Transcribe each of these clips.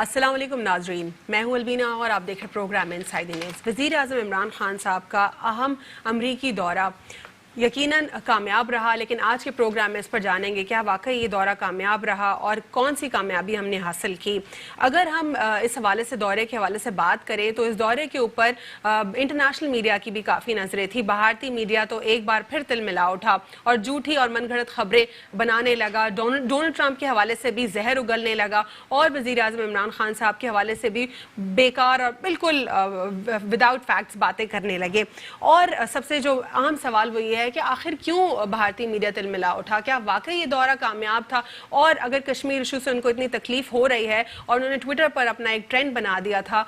السلام علیکم ناظرین، میں ہوں البینہ اور آپ دیکھ رہے پروگرام انسائیڈ دی نیوز۔ وزیر اعظم عمران خان صاحب کا اہم امریکی دورہ یقیناً کامیاب رہا، لیکن آج کے پروگرام میں اس پر جانیں گے کیا واقعی یہ دورہ کامیاب رہا اور کون سی کامیابی ہم نے حاصل کی۔ اگر ہم اس حوالے سے دورے کے حوالے سے بات کریں تو اس دورے کے اوپر انٹرنیشنل میڈیا کی بھی کافی نظریں تھی۔ بھارتی میڈیا تو ایک بار پھر تل ملا اٹھا اور جھوٹی اور من گھڑت خبریں بنانے لگا، ڈونلڈ ٹرمپ کے حوالے سے بھی زہر اگلنے لگا اور وزیر اعظم عمران خان صاحب کے حوالے سے بھی بیکار اور بالکل وداؤٹ فیکٹس باتیں کرنے لگے۔ اور سب سے جو اہم سوال وہ یہ ہے کہ آخر کیوں بھارتی میڈیا تل ملا اٹھا؟ کیا واقعی یہ دورہ کامیاب تھا؟ اور اگر کشمیر ایشو سے ان کو اتنی تکلیف ہو رہی ہے اور انہوں نے ٹویٹر پر اپنا ایک ٹرینڈ بنا دیا تھا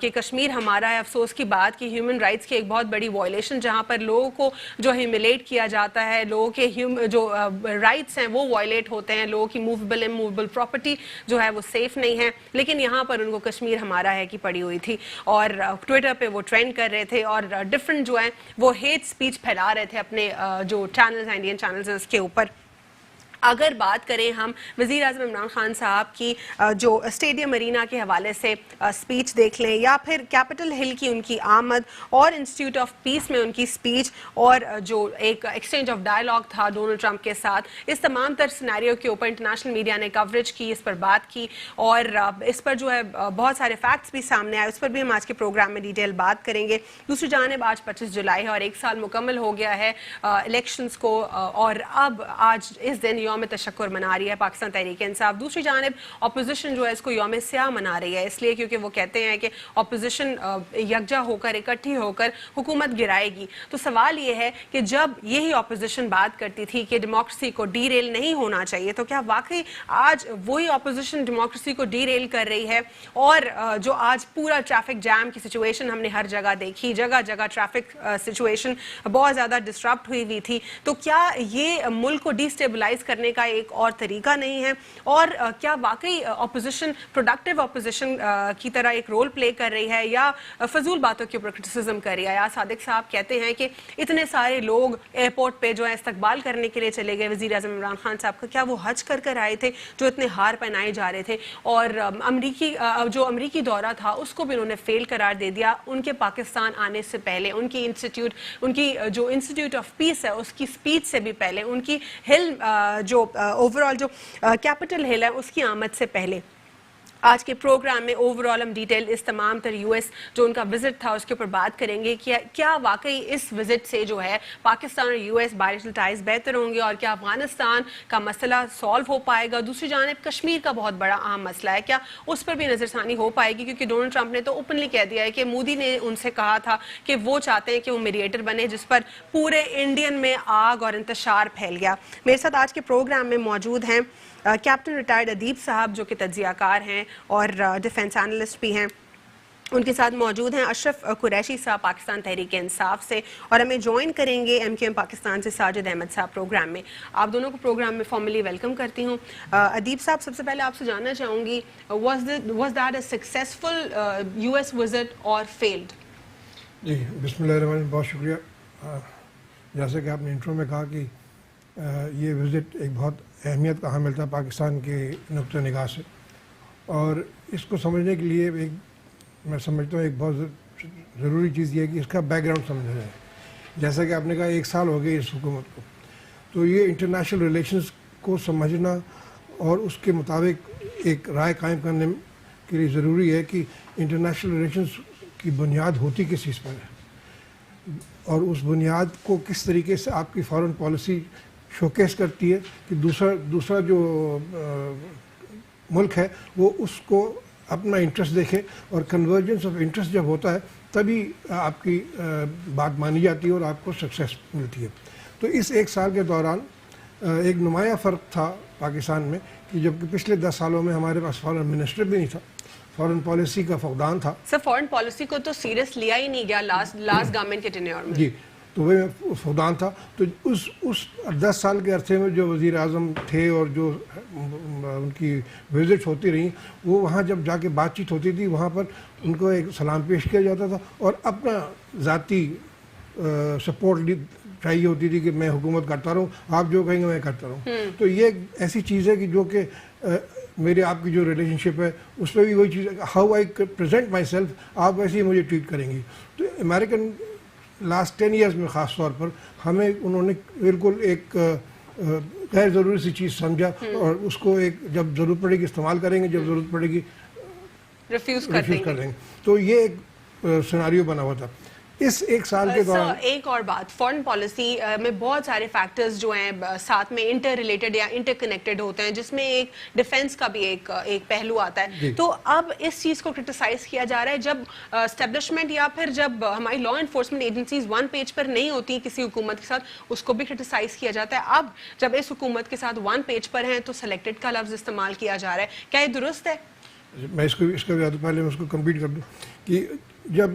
کہ کشمیر ہمارا ہے، افسوس کی بات کہ ہیومن رائٹس کی ایک بہت بڑی وائلیشن جہاں پر لوگوں کو جو ہیوملیٹ کیا جاتا ہے، لوگوں کے جو رائٹس ہیں وہ وائلیٹ ہوتے ہیں، لوگوں کی موویبل اموویبل پراپرٹی جو ہے وہ سیف نہیں ہے، لیکن یہاں پر ان کو کشمیر ہمارا ہے کی پڑی ہوئی تھی اور ٹویٹر پہ وہ ٹرینڈ کر رہے تھے اور ڈفرنٹ جو ہیں وہ ہیٹ سپیچ پھیلا رہے تھے اپنے جو چینلز ہیں، انڈین چینلز ہیں، اس کے اوپر۔ اگر بات کریں ہم وزیر اعظم عمران خان صاحب کی جو اسٹیڈیم ارینا کے حوالے سے سپیچ دیکھ لیں یا پھر کیپٹل ہل کی ان کی آمد اور انسٹیٹیوٹ آف پیس میں ان کی سپیچ اور جو ایک ایکسچینج آف ڈائلاگ تھا ڈونلڈ ٹرمپ کے ساتھ، اس تمام تر سینیریو کے اوپر انٹرنیشنل میڈیا نے کوریج کی، اس پر بات کی اور اس پر جو ہے بہت سارے فیکٹس بھی سامنے آئے، اس پر بھی ہم آج کے پروگرام میں ڈیٹیل بات کریں گے۔ دوسری جانب آج 25 جولائی ہے اور ایک سال مکمل ہو گیا ہے الیکشنز کو اور اب آج اس دن یوم تشکر منا رہی ہے پاکستان تحریک انصاف۔ دوسری جانب اپوزیشن جو ہے اس کو یوم سیاہ منا رہی ہے، اس لیے کیونکہ وہ کہتے ہیں کہ اپوزیشن یکجا ہو کر اکٹھی ہو کر حکومت گرائے گی۔ تو سوال یہ ہے کہ جب یہی اپوزیشن بات کرتی تھی کہ ڈیموکریسی کو ڈی ریل نہیں ہونا چاہیے، تو کیا واقعی آج وہی اپوزیشن ڈیموکریسی کو ڈی ریل کر رہی ہے؟ اور جو آج پورا ٹریفک جام کی سچویشن ہم نے ہر جگہ دیکھی، جگہ جگہ ٹریفک سچویشن بہت زیادہ ڈسٹرپٹ ہوئی تھی، تو کیا یہ ملک کو ڈی اسٹیبلائز کرنے کا ایک اور طریقہ نہیں ہے؟ اور کیا واقعی اپوزیشن پروڈکٹیو اپوزیشن کی طرح ایک رول پلے کر رہی ہے یا فضول باتوں کے اوپر کرٹیسزم کر رہی ہے؟ یا صادق صاحب کہتے ہیں کہ اتنے سارے لوگ ایئرپورٹ پہ جو ہے استقبال کرنے کے لیے چلے گئے وزیر اعظم عمران خان صاحب کا، کیا وہ حج کر آئے تھے جو اتنے ہار پہنائے جا رہے تھے؟ اور امریکی دورہ تھا اس کو بھی انہوں نے فیل قرار دے دیا ان کے پاکستان آنے سے پہلے، ان کی جو انسٹیٹیوٹ آف پیس ہے اس کی سپیچ سے بھی پہلے، ان کی ہل جو اوورآل جو کیپٹل ہل ہے اس کی آمد سے پہلے۔ آج کے پروگرام میں اوورآل ہم ڈیٹیل اس تمام تر یو ایس جو ان کا وزٹ تھا اس کے اوپر بات کریں گے کہ کیا واقعی اس وزٹ سے جو ہے پاکستان اور یو ایس بائلیٹرل ٹائز بہتر ہوں گے اور کیا افغانستان کا مسئلہ سالو ہو پائے گا؟ دوسری جانب کشمیر کا بہت بڑا اہم مسئلہ ہے، کیا اس پر بھی نظر ثانی ہو پائے گی؟ کیونکہ ڈونلڈ ٹرمپ نے تو اوپنلی کہہ دیا ہے کہ مودی نے ان سے کہا تھا کہ وہ چاہتے ہیں کہ وہ میڈیٹر بنے، جس پر پورے انڈین میں آگ اور انتشار پھیل گیا۔ میرے ساتھ آج کے پروگرام میں موجود ہیں کیپٹن ریٹائرڈ ادیب صاحب جو کہ تجزیہ کار ہیں اور ڈیفنس اینالسٹ بھی ہیں، ان کے ساتھ موجود ہیں اشرف قریشی صاحب پاکستان تحریک انصاف سے، اور ہمیں جوائن کریں گے ایم کیو ایم پاکستان سے ساجد احمد صاحب پروگرام میں۔ آپ دونوں کو پروگرام میں فارملی ویلکم کرتی ہوں۔ ادیب صاحب، سب سے پہلے آپ سے جاننا چاہوں گی was that a successful U S visit اور فیلڈ؟ جی بسم اللہ الرحمن الرحیم، بہت شکریہ۔ جیسا کہ آپ نے انٹرو میں کہا کہ یہ وزٹ ایک بہت اہمیت کا حامل تھا پاکستان کے نقطہ نگاہ سے، اور اس کو سمجھنے کے لیے میں سمجھتا ہوں ایک بہت ضروری چیز یہ ہے کہ اس کا بیک گراؤنڈ سمجھا جائے۔ جیسا کہ آپ نے کہا ایک سال ہو گئے اس حکومت کو، تو یہ انٹرنیشنل ریلیشنز کو سمجھنا اور اس کے مطابق ایک رائے قائم کرنے کے لیے ضروری ہے کہ انٹرنیشنل ریلیشنز کی بنیاد ہوتی کس چیز پر ہے اور اس بنیاد کو کس طریقے سے آپ کی فارن پالیسی شوکیس کرتی ہے کہ دوسرا جو ملک ہے وہ اس کو اپنا انٹرسٹ دیکھے، اور کنورجنس آف انٹرسٹ جب ہوتا ہے تبھی آپ کی بات مانی جاتی ہے اور آپ کو سکسیس ملتی ہے۔ تو اس ایک سال کے دوران ایک نمایاں فرق تھا پاکستان میں کہ جبکہ پچھلے 10 سالوں میں ہمارے پاس فارن منسٹر بھی نہیں تھا، فارن پالیسی کا فقدان تھا۔ سر فارن پالیسی کو تو سیریس لیا ہی نہیں گیا لاسٹ گورنمنٹ کے ٹینیور میں۔ جی، تو وہ فقدان تھا۔ تو اس 10 سال کے عرصے میں جو وزیر اعظم تھے اور جو ان کی وزٹس ہوتی رہیں، وہ وہاں جب جا کے بات چیت ہوتی تھی وہاں پر ان کو ایک سلام پیش کیا جاتا تھا اور اپنا ذاتی سپورٹ چاہیے ہوتی تھی کہ میں حکومت کرتا رہوں، آپ جو کہیں گے میں کرتا رہوں۔ تو یہ ایک ایسی چیز ہے کہ جو کہ میرے آپ کی جو ریلیشن شپ ہے اس میں بھی وہی چیز ہے, how I present my self, آپ ویسے ہی مجھے ٹریٹ کریں گی. تو امریکن لاسٹ 10 ایئرس میں خاص طور پر ہمیں انہوں نے بالکل ایک غیر ضروری سی چیز سمجھا, اور اس کو ایک جب ضرورت پڑے گی استعمال کریں گے, جب ضرورت پڑے گی ریفیوز کر دیں گے. تو یہ ایک سیناریو بنا ہوا تھا اس ایک سال کے دوران. ایک اور بات, فارن پالیسی میں بہت سارے فیکٹرز جو ہیں ساتھ میں انٹر ریلیٹڈ یا انٹر کنیکٹڈ ہوتے ہیں, جس میں ایک ڈیفینس کا بھی ایک پہلو آتا ہے. تو اب اس چیز کو کرٹیسائز کیا جا رہا ہے جب اسٹیبلشمنٹ یا پھر جب ہماری law enforcement agencies one page پر نہیں ہوتی کسی حکومت کے ساتھ, اس کو بھی کرٹیسائز کیا جاتا ہے. اب جب اس حکومت کے ساتھ ون پیج پر ہیں تو سلیکٹڈ کا لفظ استعمال کیا جا رہا ہے, کیا یہ درست ہے؟ میں اس کا پہلے میں اس کو کمپلیٹ کر دوں کہ جب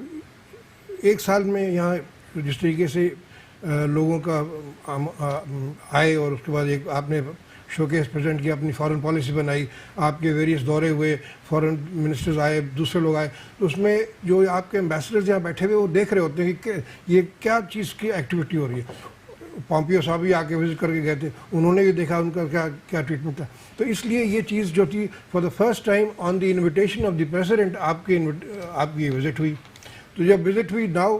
ایک سال میں یہاں جس طریقے سے لوگوں کا آئے, اور اس کے بعد ایک آپ نے شوکیس پریزنٹ کیا, اپنی فارن پالیسی بنائی, آپ کے ویریس دورے ہوئے, فارن منسٹرز آئے, دوسرے لوگ آئے, تو اس میں جو آپ کے ایمبیسڈرز یہاں بیٹھے ہوئے وہ دیکھ رہے ہوتے ہیں کہ یہ کیا چیز کی ایکٹیویٹی ہو رہی ہے. پومپیو صاحب بھی آ کے وزٹ کر کے گئے تھے, انہوں نے بھی دیکھا ان کا کیا ٹریٹمنٹ تھا. تو اس لیے یہ چیز جو تھی for the first time on the invitation of the president آپ کی وزٹ ہوئی. تو جب وزٹ ہوئی, ناؤ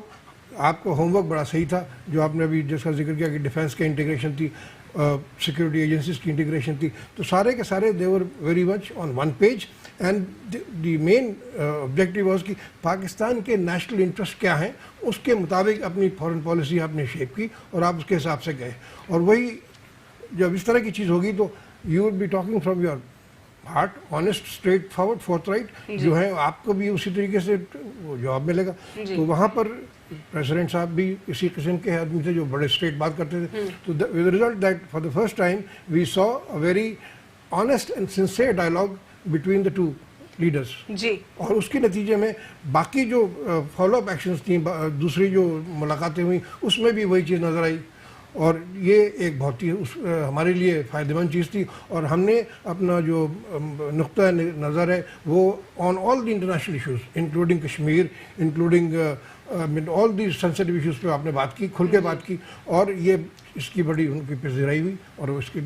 آپ کا ہوم ورک بڑا صحیح تھا جو آپ نے ابھی جس کا ذکر کیا کہ ڈیفینس کا انٹیگریشن تھی, سیکورٹی ایجنسیز کی انٹیگریشن تھی, تو سارے کے سارے they were very much on one page. And the main objective was کہ پاکستان کے نیشنل انٹرسٹ کیا ہیں اس کے مطابق اپنی فارن پالیسی آپ نے شیپ کی اور آپ اس کے حساب سے گئے. اور وہی جب اس طرح کی چیز ہوگی تو you will be talking from your heart, honest, straight forward, forthright جو ہے, آپ کو بھی اسی طریقے سے جواب ملے گا. تو وہاں پر پریزیڈنٹ صاحب بھی اسی قسم کے آدمی تھے جو بڑے اسٹریٹ بات کرتے تھے. تو with result that for the first time we saw a very honest and sincere dialogue between the two leaders. جی. اور اس کے نتیجے میں باقی جو فالو اپ ایکشنز تھیں, دوسری جو ملاقاتیں ہوئیں, اس میں بھی وہی چیز نظر آئی, اور یہ ایک بہت ہی ہمارے لیے فائدہ مند چیز تھی. اور ہم نے اپنا جو نقطہ نظر ہے وہ on all the international issues including Kashmir, including all the sensitive issues پہ آپ نے بات کی, کھل کے بات کی, اور یہ اس کی بڑی ان کی پذیرائی ہوئی, اور اس کو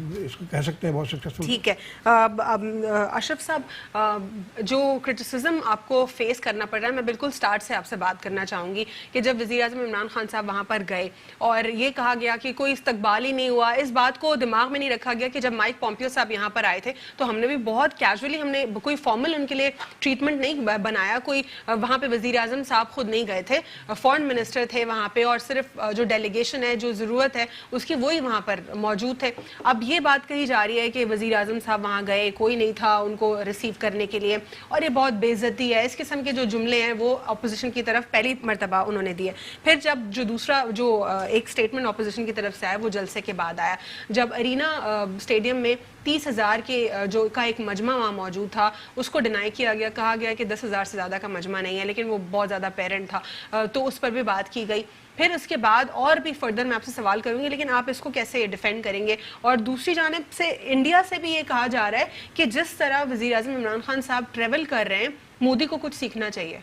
کہہ سکتے ہیں بہت سکسیسفل. ٹھیک ہے. اشرف صاحب, جو کرٹیسزم آپ کو فیس کرنا پڑ رہا ہے, میں بالکل سٹارٹ سے آپ سے بات کرنا چاہوں گی کہ جب وزیر اعظم عمران خان صاحب وہاں پر گئے اور یہ کہا گیا کہ کوئی استقبال ہی نہیں ہوا, اس بات کو دماغ میں نہیں رکھا گیا کہ جب مائک پومپیو صاحب یہاں پر آئے تھے تو ہم نے بھی بہت کیجولی, ہم نے کوئی فارمل ان کے لیے ٹریٹمنٹ نہیں بنایا, کوئی وہاں پہ وزیر اعظم صاحب خود نہیں گئے تھے, فارن منسٹر تھے وہاں پہ, اور صرف جو ڈیلیگیشن ہے, جو ضرورت ہے اس کی, وہی وہاں پر موجود تھے. اب یہ بات کہی جا رہی ہے کہ وزیر اعظم صاحب وہاں گئے, کوئی نہیں تھا ان کو ریسیو کرنے کے لیے, اور یہ بہت بے عزتی ہے. اس قسم کے جو جملے ہیں وہ اپوزیشن کی طرف پہلی مرتبہ انہوں نے دیے. پھر جب جو دوسرا جو ایک سٹیٹمنٹ اپوزیشن کی طرف سے آیا وہ جلسے کے بعد آیا, جب ارینا اسٹیڈیم میں 30,000 کے جو کا ایک مجمع وہاں موجود تھا, اس کو ڈینائی کیا گیا, کہا گیا کہ 10,000 سے زیادہ کا مجمع نہیں ہے, لیکن وہ بہت زیادہ پیرنٹ تھا, تو اس پر بھی بات کی گئی. پھر اس کے بعد اور بھی فردر میں آپ سے سوال کروں گی, لیکن آپ اس کو کیسے ڈیفینڈ کریں گے؟ اور دوسری جانب سے انڈیا سے بھی یہ کہا جا رہا ہے کہ جس طرح وزیر اعظم عمران خان صاحب ٹریول کر رہے ہیں, مودی کو کچھ سیکھنا چاہیے.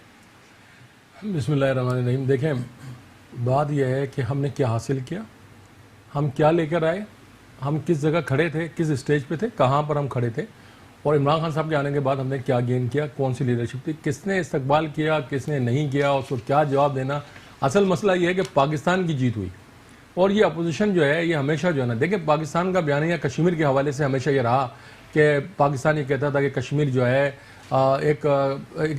بسم اللہ الرحمن الرحیم. دیکھیں, بات یہ ہے کہ ہم نے کیا حاصل کیا, ہم کیا لے کر آئے, ہم کس جگہ کھڑے تھے, کس اسٹیج پہ تھے, کہاں پر ہم کھڑے تھے, اور عمران خان صاحب کے آنے کے بعد ہم نے کیا گین کیا, کون سی لیڈرشپ تھی, کس نے استقبال کیا, کس نے نہیں کیا, اس کو کیا جواب دینا. اصل مسئلہ یہ ہے کہ پاکستان کی جیت ہوئی, اور یہ اپوزیشن جو ہے یہ ہمیشہ جو ہے نا, دیکھیں پاکستان کا بیانیہ کشمیر کے حوالے سے ہمیشہ یہ رہا کہ پاکستان یہ کہتا تھا کہ کشمیر جو ہے ایک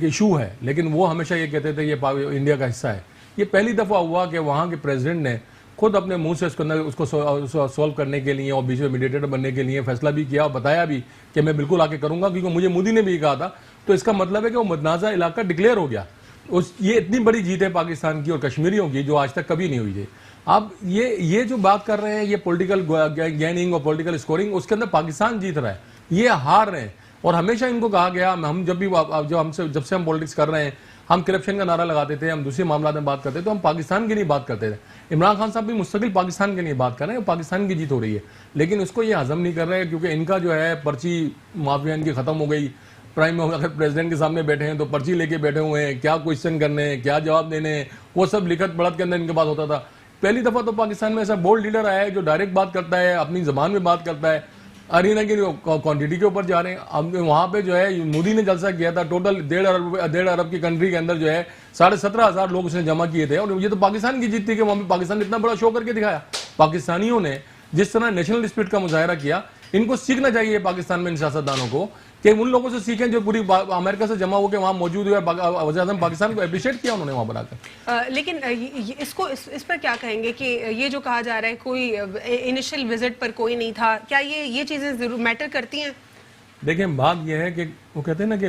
ایشو ہے, لیکن وہ ہمیشہ یہ کہتے تھے یہ انڈیا کا حصہ ہے. یہ پہلی دفعہ ہوا کہ وہاں کے پریزیڈنٹ نے خود اپنے منہ سے اس کو سولو کرنے کے لیے اور بیچ میں میڈیٹر بننے کے لیے فیصلہ بھی کیا, اور بتایا بھی کہ میں بالکل آ کے کروں گا, کیونکہ مجھے مودی نے بھی کہا تھا. تو اس کا مطلب ہے کہ وہ متنازع علاقہ ڈکلیئر ہو گیا. یہ اتنی بڑی جیت ہے پاکستان کی اور کشمیریوں کی جو آج تک کبھی نہیں ہوئی تھی. اب یہ جو بات کر رہے ہیں یہ پولیٹیکل گیننگ اور پولیٹیکل اسکورنگ, اس کے اندر پاکستان جیت رہا ہے, یہ ہار رہے ہیں. اور ہمیشہ ان کو کہا گیا, ہم جب سے ہم پولیٹکس کر رہے ہیں, ہم کرپشن کا نعرہ لگاتے تھے, ہم دوسرے معاملات میں بات کرتے تھے, تو ہم پاکستان کی نہیں بات کرتے تھے. عمران خان صاحب بھی مستقل پاکستان کے لیے بات کر رہے ہیں, پاکستان کی جیت ہو رہی ہے, لیکن اس کو یہ ہضم نہیں کر رہے, کیونکہ ان کا جو ہے پرچی مافیا ان کی ختم ہو گئی. پرائم اگر پریزیڈنٹ کے سامنے بیٹھے ہیں تو پرچی لے کے بیٹھے ہوئے ہیں, کیا کوشچن کرنے ہیں, کیا جواب دینے ہیں, وہ سب لکھت پڑھت کے اندر ان کے پاس ہوتا تھا. پہلی دفعہ تو پاکستان میں ایسا بولڈ لیڈر آیا ہے جو ڈائریکٹ بات کرتا ہے, اپنی زبان میں بات کرتا ہے. ارینا کی کوانٹٹی کے اوپر جا رہے ہیں. اب وہاں پہ جو ہے مودی نے جلسہ کیا تھا, ٹوٹل 1.5 ارب کی کنٹری کے اندر جو ہے 17,500 لوگ اس نے جمع کیے تھے, اور یہ تو پاکستان کی جیت تھی کہ وہاں پہ پاکستان نے اتنا بڑا شو کر کے دکھایا. پاکستانیوں نے جس طرح نیشنل اسپرٹ کا مظاہرہ کیا, ان کو سیکھنا چاہیے پاکستان میں ان سیاستدانوں کو, کہ ان لوگوں سے سیکھیں جو پوری امریکہ سے جمع ہو کے وہاں موجود ہوئے. وزیر اعظم پاکستان کو اپریشیٹ کیا انہوں نے وہاں پر آ کر. لیکن اس پر کیا کہیں گے کہ یہ جو کہا جا رہا ہے کوئی انیشل وزٹ پر کوئی نہیں تھا, کیا یہ چیزیں ضرور میٹر کرتی ہیں؟ دیکھیں بات یہ ہے کہ وہ کہتے ہیں نا کہ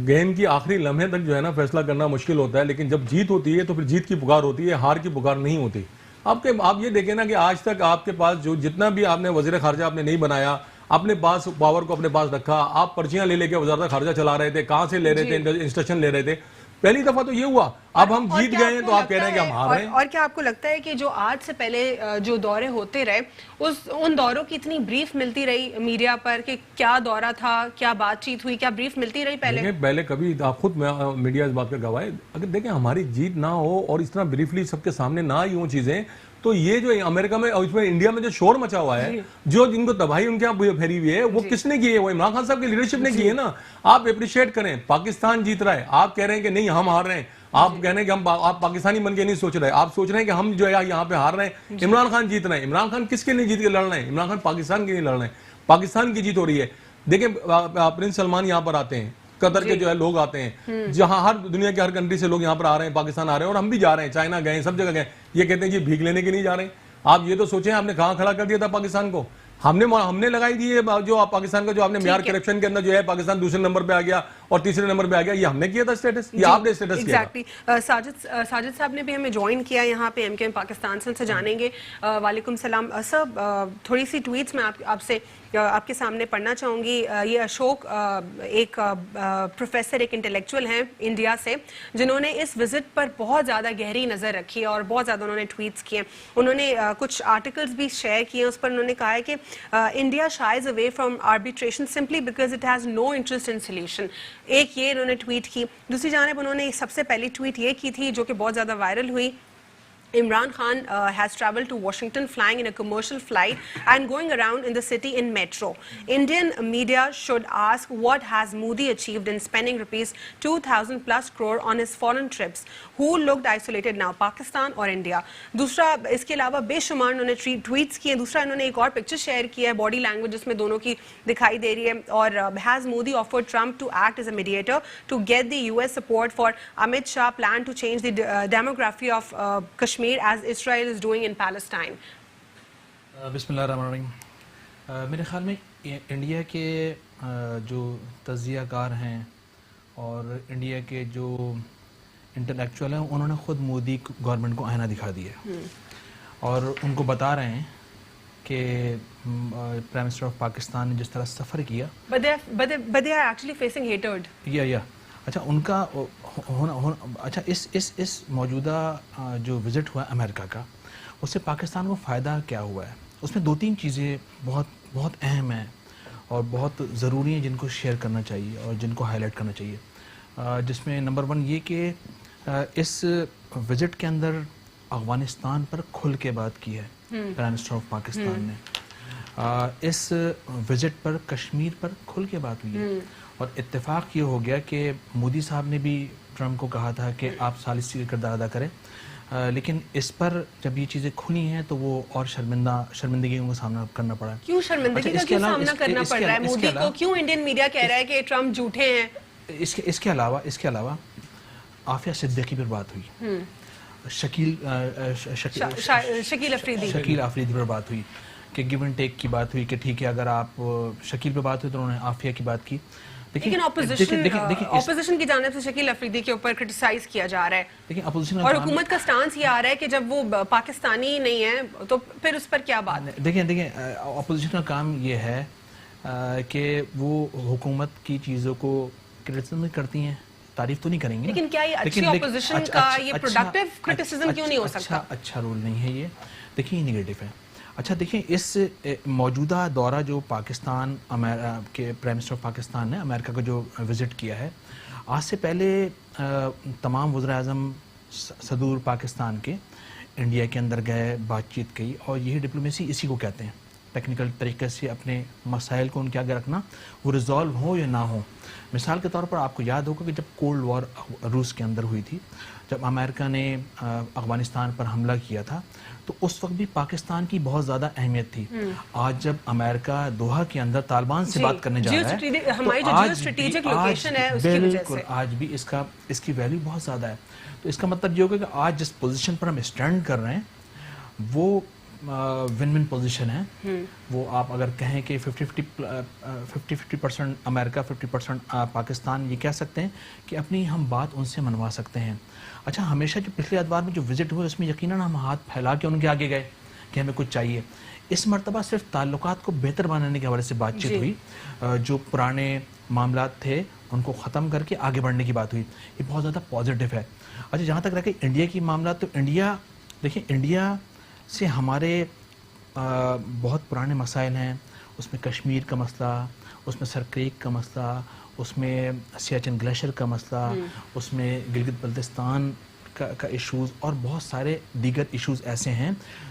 گیم کی آخری لمحے تک جو ہے نا فیصلہ کرنا مشکل ہوتا ہے, لیکن جب جیت ہوتی ہے تو پھر جیت کی پکار ہوتی ہے, ہار کی پکار نہیں ہوتی. آپ یہ دیکھیں نا کہ آج تک آپ کے پاس جو جتنا بھی آپ نے وزیر خارجہ آپ نے نہیں بنایا, اپنے پاس پاور کو اپنے پاس رکھا, آپ پرچیاں لے کے وزارت خارجہ چلا رہے تھے, کہاں سے لے رہے تھے, انسٹرکشن لے رہے تھے. پہلی دفعہ تو یہ ہوا, اب ہم جیت گئے ہیں تو آپ کہہ رہے ہیں کہ ہم ہار رہے ہیں. اور کیا آپ کو لگتا ہے کہ جو آج سے پہلے جو دورے ہوتے رہے ان دوروں کی اتنی بریف ملتی رہی میڈیا پر کہ کیا دورہ تھا, کیا بات چیت ہوئی, کیا بریف ملتی رہی پہلے کبھی آپ خود میڈیا اس بات کا گواہ ہے, اگر دیکھیں ہماری جیت نہ ہو اور اس طرح بریفلی سب کے سامنے نہ آئی ہوں چیزیں, تو یہ جو امریکہ میں اور اس میں انڈیا میں جو شور مچا ہوا ہے, جو جن کو تباہی ان کے یہاں پھیری ہوئی ہے, وہ کس نے کی ہے؟ وہ عمران خان صاحب کی لیڈرشپ نے کی ہے نا. آپ اپریشیٹ کریں, پاکستان جیت رہا ہے, آپ کہہ رہے ہیں کہ نہیں ہم ہار رہے ہیں, آپ کہہ رہے ہیں کہ آپ پاکستانی بن کے نہیں سوچ رہے, آپ سوچ رہے ہیں کہ ہم جو ہے یہاں پہ ہار رہے ہیں. عمران خان جیت رہے ہیں. عمران خان کس کے لیے جیت کے لڑ رہے ہیں؟ عمران خان پاکستان کے لیے لڑ رہے ہیں, پاکستان کی جیت ہو رہی ہے. دیکھیں پرنس سلمان یہاں پر آتے ہیں, قطر کے جو ہے لوگ آتے ہیں, جہاں ہر دنیا کے ہر کنٹری سے لوگ یہاں پر آ رہے ہیں, پاکستان آ رہے ہیں, اور ہم بھی جا رہے ہیں, چائنا گئے, سب جگہ گئے. یہ کہتے ہیں جی بھیک لینے کے لیے جا رہے ہیں. آپ یہ تو سوچیں آپ نے کہاں کھڑا کر دیا تھا پاکستان کو. ہم نے لگائی دی ہے جو پاکستان کا جو آپ نے معیار کرپشن کے اندر جو ہے پاکستان دوسرے نمبر پہ آ گیا اور تیسرے نمبر پہ آ گیا, یہ ہم نے کیا تھا اسٹیٹس, یہ آپ نے اسٹیٹس کیا تھا. ساجد صاحب نے بھی ہمیں جوائن کیا یہاں پہ ایم کے ایم پاکستان سے جانیں گے. وعلیکم السلام سر, تھوڑی سی ٹویٹس میں آپ سے آپ کے سامنے پڑھنا چاہوں گی. یہ اشوک ایک پروفیسر, ایک انٹلیکچوئل ہیں انڈیا سے, جنہوں نے اس وزٹ پر بہت زیادہ گہری نظر رکھی ہے اور بہت زیادہ انہوں نے ٹویٹس کیے. انہوں نے کچھ آرٹیکلز بھی شیئر کیے, اس پر انہوں نے کہا ہے کہ India shies away from arbitration simply because it has no interest in solution. ایک یہ انہوں نے ٹویٹ کی. دوسری جانب انہوں نے سب سے پہلی ٹویٹ یہ کی تھی جو کہ بہت زیادہ وائرل ہوئی. Imran Khan has travelled to Washington flying in a commercial flight and going around in the city in metro. Indian media should ask what has Modi achieved in spending rupees 2,000 plus crore on his foreign trips. Who looked isolated now, Pakistan or India? دوسرا اس کے علاوہ بے شمار انہوں نے tweets کیے. دوسرا انہوں نے ایک اور پکچر شیئر کیا ہے, باڈی لینگویج جس میں دونوں کی دکھائی دے رہی ہے. اور has Modi offered Trump to act as a mediator to get the US support for Amit Shah plan to change the demography of Kashmir as Israel is doing in Palestine? بسم اللہ الرحمن الرحیم. میرے خیال میں انڈیا کے جو تجزیہ کار ہیں اور انڈیا کے جو انٹلیکچوئل ہیں, انہوں نے خود مودی گورنمنٹ کو آئینہ دکھا دیا اور ان کو بتا رہے ہیں کہ پرائم منسٹر آف پاکستان نے جس طرح سفر کیا, but they are actually facing hatred. اچھا ان کا اچھا اس موجودہ جو وزٹ ہوا ہے امریکہ کا, اس سے پاکستان کو فائدہ کیا ہوا ہے؟ اس میں 2-3 چیزیں بہت اہم ہیں اور بہت ضروری ہیں جن کو شیئر کرنا چاہیے اور جن کو ہائی لائٹ کرنا چاہیے. جس میں نمبر 1 یہ کہ اس وزٹ کے اندر افغانستان پر کھل کے بات کی ہے پرائم منسٹر آف پاکستان نے. اس وزٹ پر کشمیر پر کھل کے بات ہوئی ہے اور اتفاق یہ ہو گیا کہ مودی صاحب نے بھی ٹرمپ کو کہا تھا کہ آپ ثالثی کا کردار ادا کریں, لیکن اس پر جب یہ چیزیں کھلی ہیں تو وہ اور شرمندگی کا سامنا کرنا پڑا. کیوں شرمندگی کا کیوں سامنا کرنا پڑ رہا ہے مودی کو؟ کیوں انڈین میڈیا کہہ رہا ہے کہ ٹرمپ جھوٹے ہیں؟ اس کے علاوہ عافیہ صدیقی پر بات ہوئی, شکیل آفریدی پر بات ہوئی کہ گیو اینڈ ٹیک کی بات ہوئی کہ ٹھیک ہے اگر آپ شکیل پہ بات ہوئی تو انہوں نے عافیہ کی بات کی. لیکن اپوزیشن کی جانب سے شکیل افریدی کے اوپر کرٹیسائز کیا جا رہا ہے, لیکن اپوزیشن اور حکومت کا سٹانس یہ آ رہا ہے کہ جب وہ پاکستانی نہیں ہے تو پھر اس پر کیا بات ہے؟ دیکھیں اپوزیشن کا کام یہ ہے کہ وہ حکومت کی چیزوں کو کرٹیسزم کرتی ہیں, تعریف تو نہیں کریں گے, لیکن کیا یہ اچھی اپوزیشن کا یہ پروڈکٹیو کرٹیسزم کیوں نہیں ہو سکتا؟ اچھا رول نہیں ہے یہ. دیکھیں یہ نگیٹو ہے. اچھا دیکھیں اس موجودہ دورہ جو پاکستان کے پرائم منسٹر آف پاکستان نے امریکہ کا جو وزٹ کیا ہے, آج سے پہلے تمام وزراء اعظم صدور پاکستان کے انڈیا کے اندر گئے, بات چیت کی, اور یہی ڈپلومیسی اسی کو کہتے ہیں. ٹیکنیکل طریقے سے اپنے مسائل کو ان کے آگے رکھنا وہ ریزالو ہو یا نہ ہو. مثال کے طور پر آپ کو یاد ہوگا کہ جب کولڈ وار روس کے اندر ہوئی تھی, جب امریکہ نے افغانستان پر حملہ کیا تھا, تو اس وقت بھی پاکستان کی بہت زیادہ اہمیت تھی. آج جب امریکہ دوحہ کے اندر طالبان سے بات کرنے جا رہا ہے, ہماری جو جیوسٹریٹجک لوکیشن ہے اس کی وجہ سے آج بھی اس کی ویلیو بہت زیادہ ہے. تو اس کا مطلب یہ ہوگا کہ آج جس پوزیشن پر ہم اسٹینڈ کر رہے ہیں وہ ون ون پوزیشن ہے. وہ آپ اگر کہیں کہ 50% امریکہ 50% پاکستان, یہ کہہ سکتے ہیں کہ اپنی ہم بات ان سے منوا سکتے ہیں. اچھا, ہمیشہ جو پچھلے ادوار میں جو وزٹ ہوئے اس میں یقیناً ہم ہاتھ پھیلا کے ان کے آگے گئے کہ ہمیں کچھ چاہیے. اس مرتبہ صرف تعلقات کو بہتر بنانے کے حوالے سے بات چیت ہوئی, جو پرانے معاملات تھے ان کو ختم کر کے آگے بڑھنے کی بات ہوئی. یہ بہت زیادہ پازیٹیو ہے. اچھا, جہاں تک رہا کہ انڈیا کی معاملات, تو انڈیا دیکھیں, انڈیا سے ہمارے بہت پرانے مسائل ہیں. اس میں کشمیر کا مسئلہ, اس میں سر کریک کا مسئلہ, اس میں سیاچن گلیشیئر کا مسئلہ, اس میں گلگت بلتستان کا ایشوز, اور بہت سارے دیگر ایشوز ایسے ہیں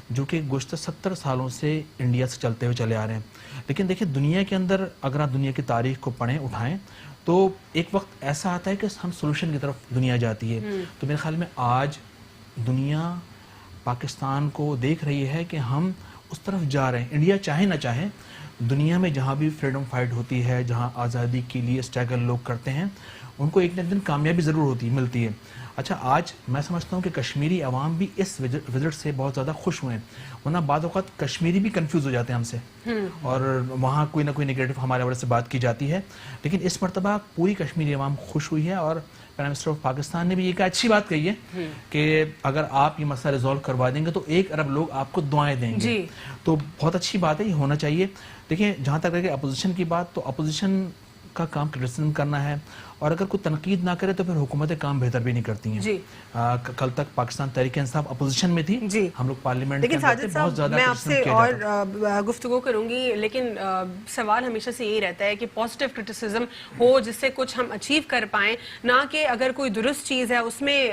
جو کہ گزشتہ 70 سالوں سے انڈیا سے چلتے ہوئے چلے آ رہے ہیں. لیکن دیکھیں, دنیا کے اندر اگر آپ دنیا کی تاریخ کو پڑھیں, اٹھائیں, تو ایک وقت ایسا آتا ہے کہ ہم سولوشن کی طرف دنیا جاتی ہے. تو میرے خیال میں آج دنیا پاکستان کو دیکھ رہی ہے کہ ہم اس طرف جا رہے ہیں. انڈیا چاہے نہ چاہے, دنیا میں جہاں بھی فریڈم فائٹ ہوتی ہے, جہاں آزادی کے لیے اسٹرگل لوگ کرتے ہیں, ان کو ایک نہ ایک دن کامیابی ضرور ملتی ہے. اچھا, آج میں سمجھتا ہوں کہ کشمیری عوام بھی اس وزٹ سے بہت زیادہ خوش ہوئے ہیں, ورنہ بعض اوقات کشمیری بھی کنفیوز ہو جاتے ہیں ہم سے, اور وہاں کوئی نہ کوئی نگیٹو ہمارے حوالے سے بات کی جاتی ہے. لیکن اس مرتبہ پوری کشمیری عوام خوش ہوئی ہے, اور پرائم منسٹر آف پاکستان نے بھی ایک اچھی بات کہی ہے کہ اگر آپ یہ مسئلہ ریزالو کروا دیں گے تو 1 ارب لوگ آپ کو دعائیں دیں گے. تو بہت اچھی بات ہے, یہ ہونا چاہیے. دیکھیں, جہاں تک رہے اپوزیشن کی بات, تو اپوزیشن کا کام کرٹیسزم کرنا ہے, اور اگر کوئی تنقید نہ کرے تو پھر حکومتیں کام بہتر بھی نہیں کرتی ہیں. کل تک پاکستان تحریک انصاف اپوزیشن میں تھی, ہم لوگ پارلیمنٹ لیکن ساجد صاحب, میں آپ سے اور گفتگو کروں گی, لیکن سوال ہمیشہ سے یہی رہتا ہے کہ پازیٹیو کرٹیسزم ہو جس سے کچھ ہم اچیو کر پائیں, نہ کہ اگر کوئی درست چیز ہے اس میں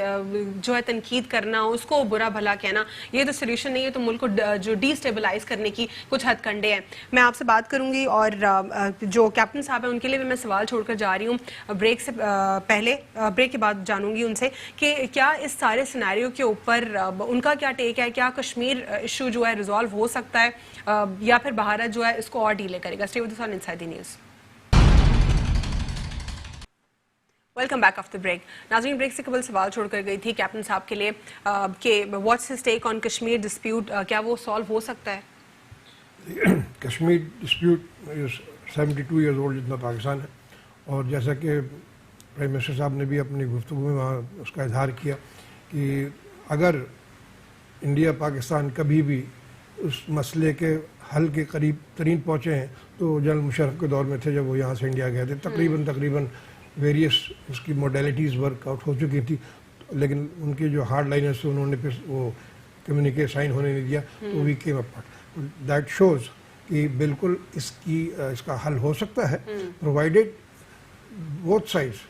جو ہے تنقید کرنا, اس کو برا بھلا کہنا, یہ تو سولوشن نہیں ہے. تو ملک کو جو ڈی اسٹیبلائز کرنے کی کچھ ہتھ کنڈے ہیں. میں آپ سے بات کروں گی, اور جو کیپٹن صاحب ہیں ان کے لیے بھی میں سوال چھوڑ کر جا رہی ہوں. بریک سے پہلے, بریک کے بعد جانوں گی ان سے کہ کیا اس سارے سینیریو کے اوپر ان کا کیا ٹیک ہے, کیا کشمیر ایشو جو ہے ریزالو ہو سکتا ہے یا پھر بھارت جو ہے اس کو اور ڈیلے کرے گا. Stay with us on inside the news. Welcome back after break. ناظرین, بریک سے قبل سوال چھوڑ کر گئی تھی کیپٹن صاحب کے لیے کہ واٹس ہز ٹیک آن کشمیر ڈسپیوٹ, کیا وہ سالو ہو سکتا ہے؟ کشمیر ڈسپیوٹ 72 ایئرز اولڈ جتنا پاکستان ہے, اور جیسا کہ پرائم منسٹر صاحب نے بھی اپنی گفتگو میں وہاں اس کا اظہار کیا کہ اگر انڈیا پاکستان کبھی بھی اس مسئلے کے حل کے قریب ترین پہنچے ہیں تو جنرل مشرف کے دور میں تھے, جب وہ یہاں سے انڈیا گئے تھے. تقریباً ویریس اس کی موڈیلٹیز ورک آؤٹ ہو چکی تھی, لیکن ان کی جو ہارڈ لائنرز تھے انہوں نے پھر وہ کمیونیکیٹ سائن ہونے نہیں دیا, تو we came apart. That shows کہ بالکل اس کا حل ہو سکتا ہے, provided both sides